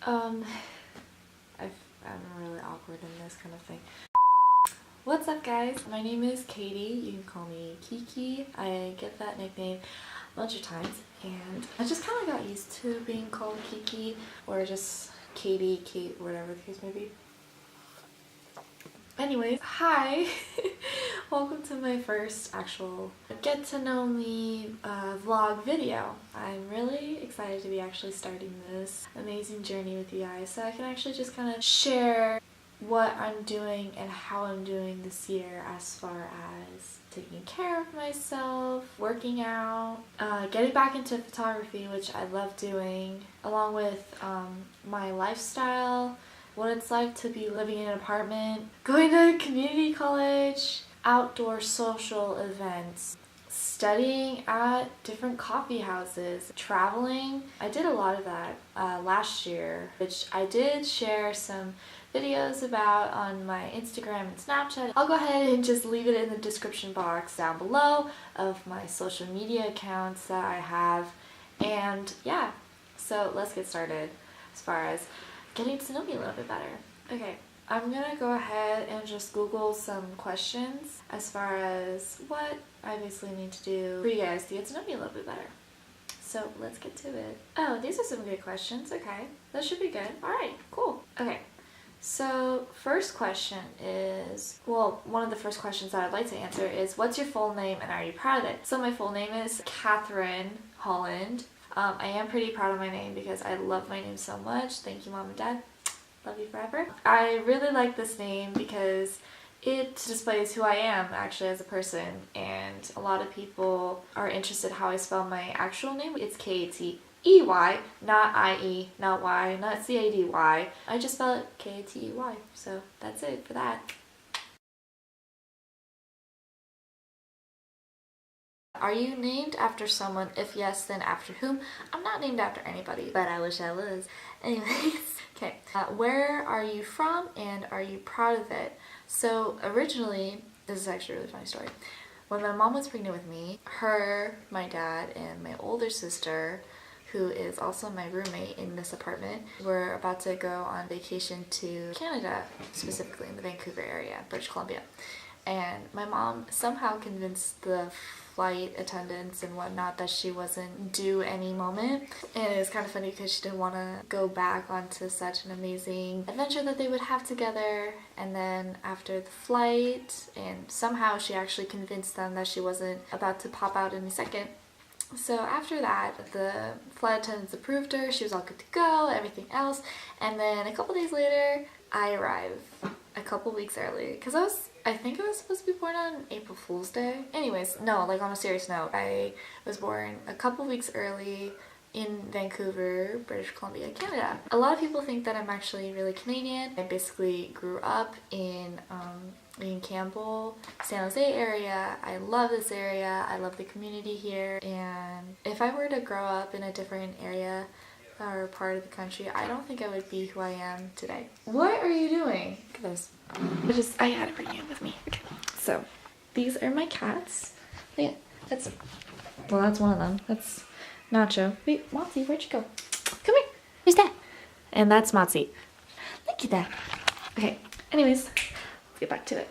Um, I'm really awkward in this kind of thing. What's up, guys? My name is Katie. You can call me Kiki. I get that nickname a bunch of times, and I just kind of got used to being called Kiki, or just Katie, Kate, whatever the case may be. Anyways, hi! Welcome to my first actual get to know me vlog video. I'm really excited to be actually starting this amazing journey with you guys, so I can actually just kind of share what I'm doing and how I'm doing this year as far as taking care of myself, working out, getting back into photography, which I love doing, along with my lifestyle, what it's like to be living in an apartment, going to community college, outdoor social events, studying at different coffee houses, traveling. I did a lot of that last year, which I did share some videos about on my Instagram and Snapchat. I'll go ahead and just leave it in the description box down below of my social media accounts that I have. And yeah, so let's get started as far as getting to know me a little bit better. Okay, I'm gonna go ahead and just Google some questions as far as what I basically need to do for you guys to get to know me a little bit better. So let's get to it. Oh, these are some good questions. Okay, that should be good. All right, cool. Okay, so first question is, well, one of the first questions that I'd like to answer is, what's your full name and are you proud of it? So my full name is Catherine Holland. I am pretty proud of my name because I love my name so much. Thank you, Mom and Dad. Love you forever. I really like this name because it displays who I am actually as a person, and a lot of people are interested how I spell my actual name. It's K-A-T-E-Y, not I-E, not Y, not C-A-D-Y. I just spell it K-A-T-E-Y, so that's it for that. Are you named after someone? If yes, then after whom? I'm not named after anybody, but I wish I was. Anyways, okay. Where are you from and are you proud of it? So originally, this is actually a really funny story. When my mom was pregnant with me, her, my dad, and my older sister, who is also my roommate in this apartment, were about to go on vacation to Canada, specifically in the Vancouver area, British Columbia. And my mom somehow convinced the flight attendants and whatnot that she wasn't due any moment, and it was kind of funny because she didn't want to go back onto such an amazing adventure that they would have together. And then after the flight, and somehow she actually convinced them that she wasn't about to pop out any second. So after that, the flight attendants approved her, she was all good to go, everything else, and then a couple days later I arrived a couple weeks early because I think I was supposed to be born on April Fool's Day. Anyways, no, like on a serious note, I was born a couple weeks early in Vancouver, British Columbia, Canada. A lot of people think that I'm actually really Canadian. I basically grew up in Campbell, San Jose area. I love this area. I love the community here. And if I were to grow up in a different area or part of the country, I don't think I would be who I am today. What are you doing? Look at those. I had to bring you in with me. Okay. So, these are my cats. Yeah, that's one of them. That's Nacho. Wait, Motzi, where'd you go? Come here. Who's that? And that's Motzi. Look at that. Okay, anyways, let's get back to it.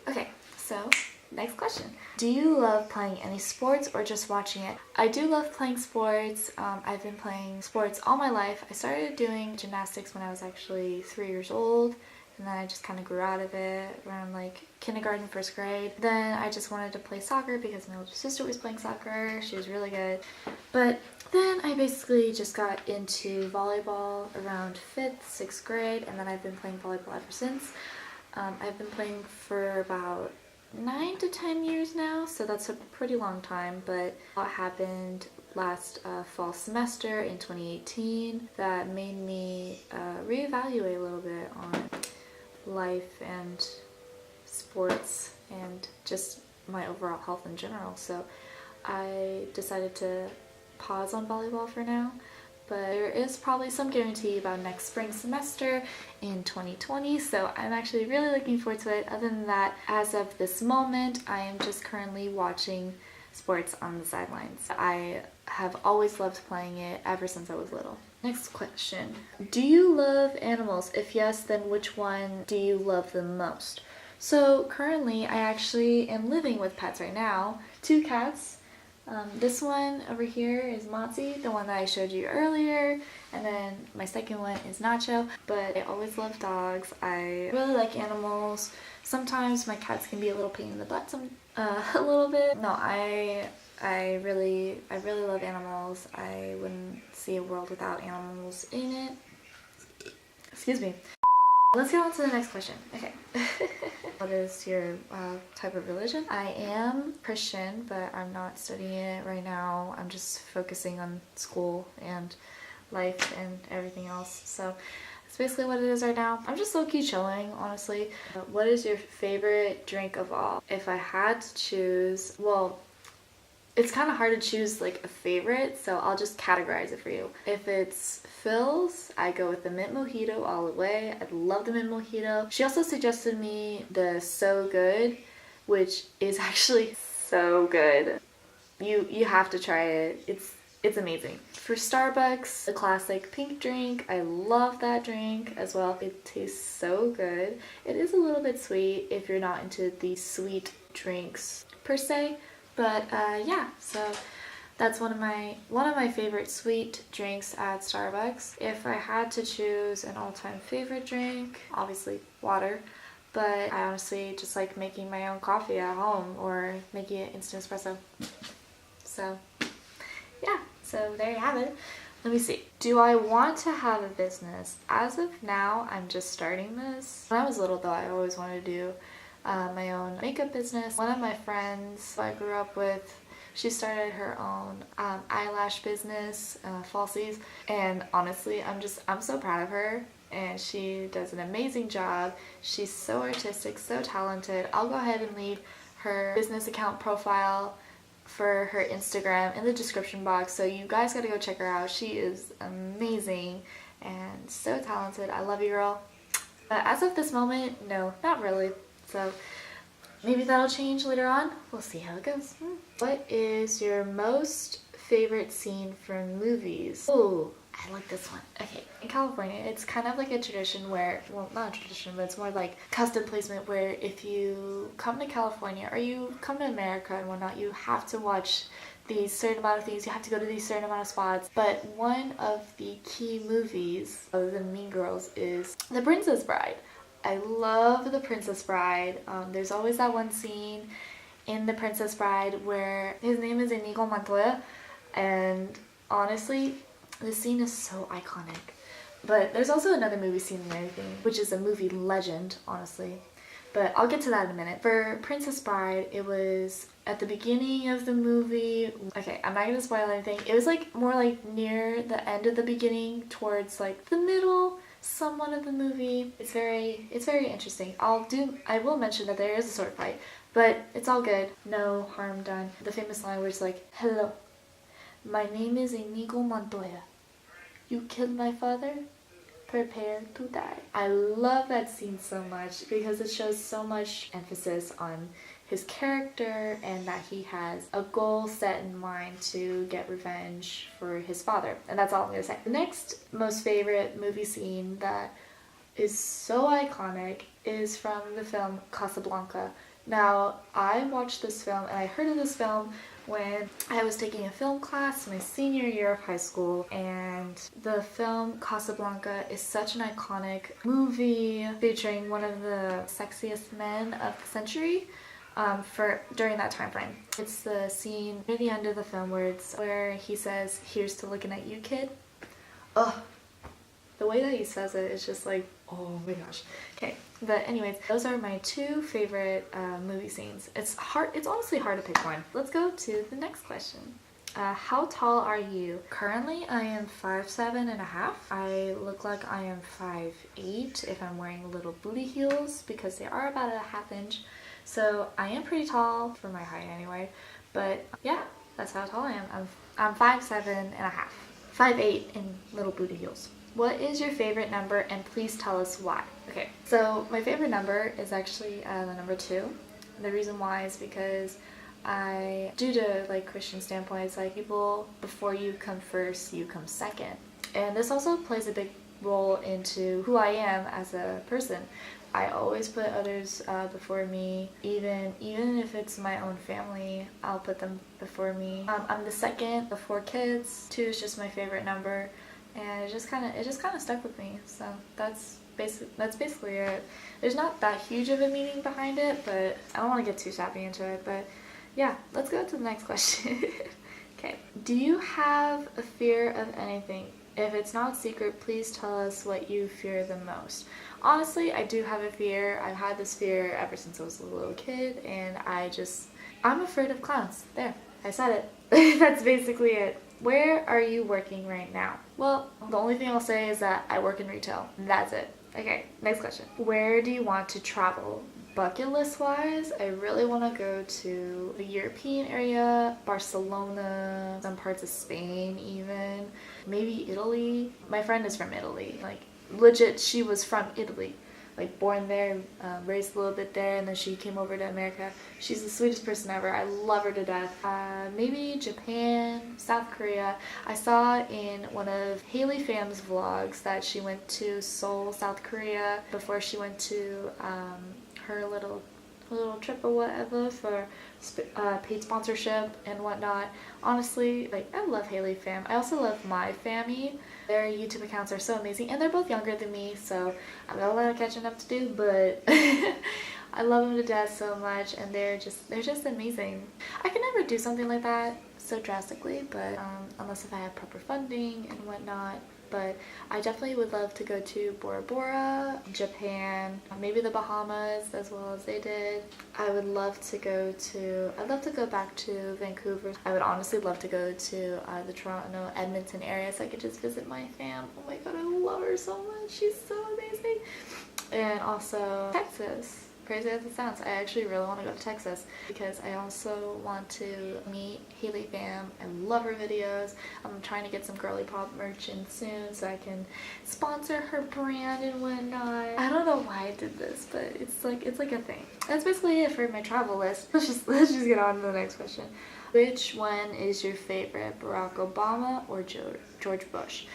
Okay, so next question. Do you love playing any sports or just watching it? I do love playing sports. I've been playing sports all my life. I started doing gymnastics when I was actually 3 years old, and then I just kind of grew out of it around like kindergarten, first grade. Then I just wanted to play soccer because my older sister was playing soccer. She was really good. But then I basically just got into volleyball around 5th, 6th grade, and then I've been playing volleyball ever since. I've been playing for about 9 to 10 years now, so that's a pretty long time. But what happened last fall semester in 2018 that made me reevaluate a little bit on life and sports and just my overall health in general. So I decided to pause on volleyball for now, but there is probably some guarantee about next spring semester in 2020, so I'm actually really looking forward to it. Other than that, as of this moment, I am just currently watching sports on the sidelines. I have always loved playing it ever since I was little. Next question. Do you love animals? If yes, then which one do you love the most? So currently I actually am living with pets right now. 2 cats. This one over here is Motzi, the one that I showed you earlier, and then my second one is Nacho. But I always love dogs. I really like animals. Sometimes my cats can be a little pain in the butt, a little bit. No, I really love animals. I wouldn't see a world without animals in it. Excuse me. Let's get on to the next question. Okay. What is your type of religion? I am Christian, but I'm not studying it right now. I'm just focusing on school and life and everything else. So that's basically what it is right now. I'm just low-key chilling, honestly. What is your favorite drink of all? If I had to choose, well, it's kind of hard to choose like a favorite, so I'll just categorize it for you. If it's Phil's, I go with the mint mojito all the way. I love the mint mojito. She also suggested me the So Good, which is actually so good. You have to try it. It's amazing. For Starbucks, the classic pink drink. I love that drink as well. It tastes so good. It is a little bit sweet if you're not into the sweet drinks per se. But yeah, so that's one of my favorite sweet drinks at Starbucks. If I had to choose an all-time favorite drink, obviously water, but I honestly just like making my own coffee at home or making it instant espresso. So yeah, so there you have it. Let me see. Do I want to have a business? As of now, I'm just starting this. When I was little though, I always wanted to do my own makeup business. One of my friends I grew up with, she started her own eyelash business, falsies, and honestly I'm so proud of her, and she does an amazing job. She's so artistic, so talented. I'll go ahead and leave her business account profile for her Instagram in the description box, so you guys gotta go check her out. She is amazing and so talented. I love you, girl. But as of this moment, no, not really. So maybe that'll change later on. We'll see how it goes. What is your most favorite scene from movies? Oh, I like this one. Okay, in California, it's kind of like a tradition where, well, not a tradition, but it's more like custom placement where if you come to California or you come to America and whatnot, you have to watch these certain amount of things. You have to go to these certain amount of spots. But one of the key movies other than Mean Girls is The Princess Bride. I love The Princess Bride. There's always that one scene in The Princess Bride where his name is Inigo Montoya, and honestly, this scene is so iconic. But there's also another movie scene and everything, which is a movie legend, honestly. But I'll get to that in a minute. For Princess Bride, it was at the beginning of the movie. Okay, I'm not gonna spoil anything. It was like more like near the end of the beginning towards like the middle somewhat of the movie. It's very interesting. I will mention that there is a sword fight, but it's all good. No harm done. The famous line where it's like, "Hello, my name is Inigo Montoya. You killed my father? Prepare to die." I love that scene so much because it shows so much emphasis on his character and that he has a goal set in mind to get revenge for his father. And that's all I'm gonna say. The next most favorite movie scene that is so iconic is from the film Casablanca. Now, I watched this film and I heard of this film when I was taking a film class my senior year of high school, and the film Casablanca is such an iconic movie featuring one of the sexiest men of the century during that time frame. It's the scene near the end of the film where he says, "Here's to looking at you, kid." Oh, the way that he says it is just like, oh my gosh. Okay, but anyways, those are my 2 favorite movie scenes. It's honestly hard to pick one. Let's go to the next question. How tall are you? Currently, I am 5'7.5". I look like I am 5'8" if I'm wearing little booty heels because they are about a ½ inch. So I am pretty tall for my height anyway. But yeah, that's how tall I am. I'm 5'7.5". 5'8" in little booty heels. What is your favorite number, and please tell us why? Okay, so my favorite number is actually the number 2. The reason why is because due to like Christian standpoint, it's like people, before you come first, you come second. And this also plays a big role into who I am as a person. I always put others before me, even if it's my own family, I'll put them before me. I'm the second of 4 kids. 2 is just my favorite number, and it just kind of stuck with me. So that's basically it. There's not that huge of a meaning behind it, but I don't want to get too sappy into it. But yeah, let's go to the next question. Okay, do you have a fear of anything? If it's not secret, please tell us what you fear the most. Honestly, I do have a fear. I've had this fear ever since I was a little kid, and I'm afraid of clowns. There, I said it. That's basically it. Where are you working right now? Well, the only thing I'll say is that I work in retail. That's it. Okay, next question. Where do you want to travel? Bucket list wise, I really want to go to the European area, Barcelona, some parts of Spain even, maybe Italy. My friend is from Italy, like legit, she was from Italy, like born there, raised a little bit there, and then she came over to America. She's the sweetest person ever. I love her to death. Maybe Japan, South Korea. I saw in one of Haley Pham's vlogs that she went to Seoul, South Korea before she went to her little trip or whatever for paid sponsorship and whatnot. Honestly, like, I love Haley Pham. I also love My Fammy. Their YouTube accounts are so amazing, and they're both younger than me, so I've got a lot of catching up to do, but I love them to death so much, and they're just amazing. I could never do something like that so drastically, but unless if I had proper funding and whatnot. But I definitely would love to go to Bora Bora, Japan, maybe the Bahamas as well as they did. I'd love to go back to Vancouver. I would honestly love to go to the Toronto, Edmonton area so I could just visit my fam. Oh my god, I love her so much. She's so amazing. And also Texas. Crazy as it sounds, I actually really want to go to Texas because I also want to meet Haley Pham. I love her videos. I'm trying to get some Girly Pop merch in soon so I can sponsor her brand and whatnot. I don't know why I did this, but it's like a thing. That's basically it for my travel list. Let's just get on to the next question. Which one is your favorite, Barack Obama or George Bush?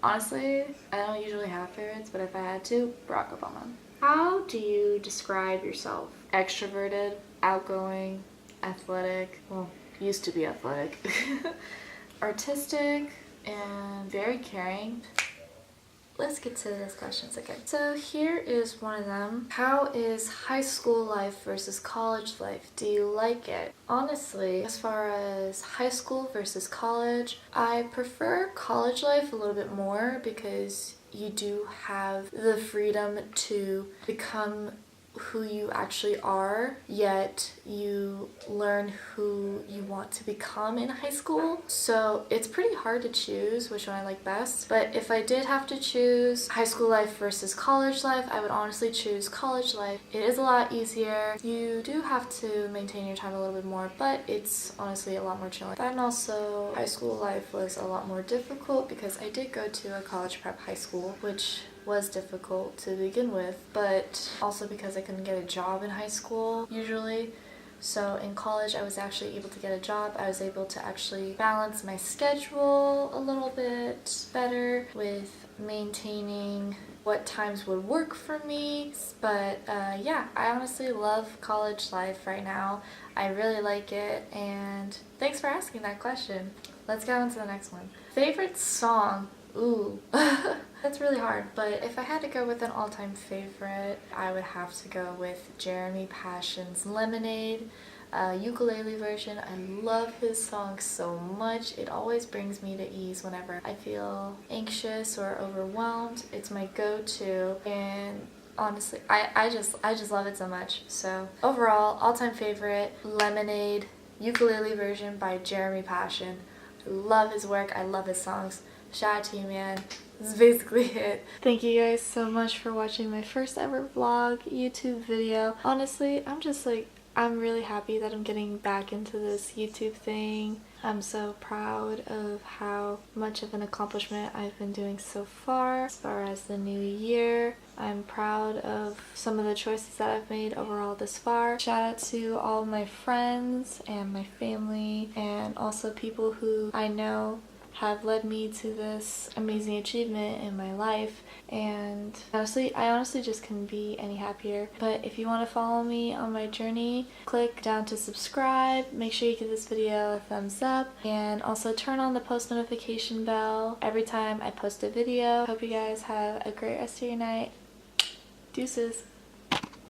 Honestly, I don't usually have favorites, but if I had to, Barack Obama. How do you describe yourself? Extroverted, outgoing, athletic, well, used to be athletic, artistic, and very caring. Let's get to those questions again. So here is one of them. How is high school life versus college life? Do you like it? Honestly, as far as high school versus college, I prefer college life a little bit more because you do have the freedom to become who you actually are, yet you learn who you want to become in high school. So it's pretty hard to choose which one I like best. But if I did have to choose high school life versus college life, I would honestly choose college life. It is a lot easier. You do have to maintain your time a little bit more, but it's honestly a lot more chilling. And also, high school life was a lot more difficult because I did go to a college prep high school, which was difficult to begin with, but also because I couldn't get a job in high school usually. So in college I was actually able to get a job. I was able to actually balance my schedule a little bit better with maintaining what times would work for me. But yeah, I honestly love college life right now. I really like it, and thanks for asking that question. Let's go on to the next one. Favorite song? Ooh, that's really hard, but if I had to go with an all-time favorite, I would have to go with Jeremy Passion's Lemonade, ukulele version. I love his song so much. It always brings me to ease whenever I feel anxious or overwhelmed. It's my go-to, and honestly, I just love it so much. So overall, all-time favorite, Lemonade, ukulele version by Jeremy Passion. I love his work. I love his songs. Shout out to you, man. This is basically it. Thank you guys so much for watching my first ever vlog, YouTube video. Honestly, I'm really happy that I'm getting back into this YouTube thing. I'm so proud of how much of an accomplishment I've been doing so far. As far as the new year, I'm proud of some of the choices that I've made overall this far. Shout out to all my friends and my family, and also people who I know have led me to this amazing achievement in my life, and I honestly just couldn't be any happier. But if you want to follow me on my journey, click down to subscribe, make sure you give this video a thumbs up, and also turn on the post notification bell every time I post a video. Hope you guys have a great rest of your night. Deuces.